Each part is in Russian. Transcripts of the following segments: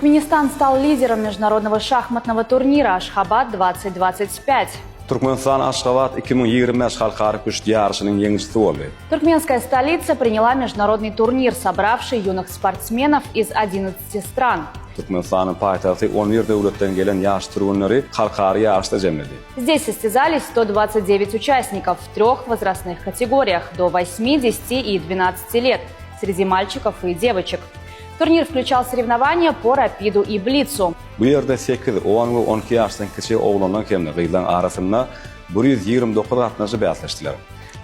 Туркменистан стал лидером международного шахматного турнира «Ашхабад-2025». Turkmenistan Ashgabat 2025 xalqaro kuch yarışının yengilchisi oldu. Туркменская столица приняла международный турнир, собравший юных спортсменов из 11 стран. Turkmenistan'ın paytaxtı 11 devletden gelen yaş turunları xalqaro yarışda cemledi. Здесь состязались 129 участников в трех возрастных категориях – до 8, 10 и 12 лет, среди мальчиков и девочек. Турнир включал соревнования по рапиду и блицу. Bu yerdə 8, 10 və 12 yaşdan kiçik oğlanlar kemli qıyılan arasında 129 atnaşı bəyatlaşdılar.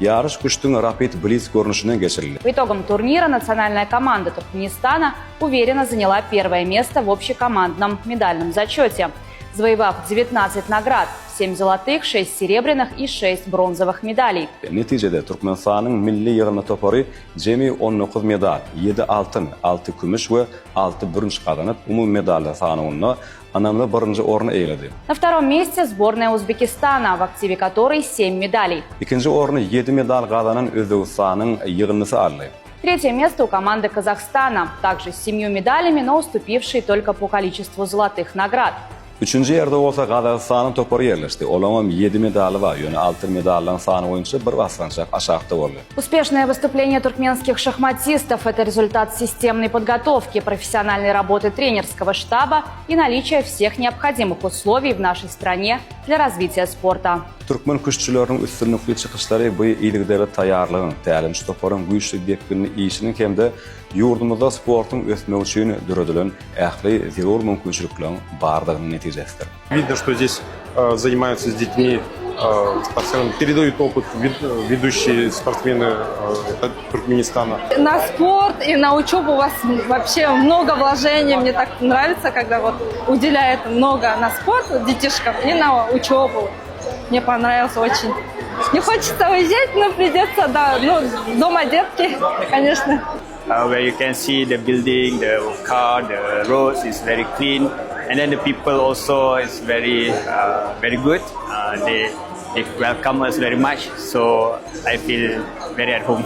Yarış kuştun rapid blitz görünüşünden geçirildi. По итогам турнира национальная команда Туркменистана уверенно заняла первое место в общекомандном медальном зачете, завоевав 19 наград, 7 золотых, 6 серебряных и 6 бронзовых медалей. Neticede Turkmenistan'ın milli yığılma toparı cemi 19 medal, 7 altın, 6 gümüş ve 6 bronz kazanıp umum medallar sanığında anlamlı birinci orunu eğledi. На втором месте сборная Узбекистана, в активе которой 7 медалей. İkinci orunu 7 medal kazanan Özbekistan'ın yığınlısı aldı. Третье место у команды Казахстана, также с 7 медалями, но уступившей только по количеству золотых наград. Üçüncü yerde olsa Kazakistan'ın toparı yerleşti. Olamam 7 medalı var. Yani 6 medalların sanı oyuncusu bir baslanacak aşağıda oldu. Успешное выступление туркменских шахматистов – это результат системной подготовки, профессиональной работы тренерского штаба и наличия всех необходимых условий в нашей стране для развития спорта. Türkmen kuşçularının üstünlüklü çıkışları bu iyilikleri tayarlığın, təlim toparın güçlü bekbinin iyisinin hem de yurdumuzda sportun ötme için dürüdülün ähli zirur mümkünçülüklerin bardığının neticesidir. Видно, что здесь занимаются с детьми, спортсменами, передают опыт ведущие спортсмены Туркменистана. На спорт и на учебу у вас вообще много вложений. Мне так нравится, когда вот уделяет много на спорт детишкам и на учебу. Мне понравилось очень. Не хочется уезжать, но придется, да, ну, дома детки, конечно. Where you can see the building, the car, the roads is very clean, and then the people also is very good. They welcome us very much, so I feel very at home.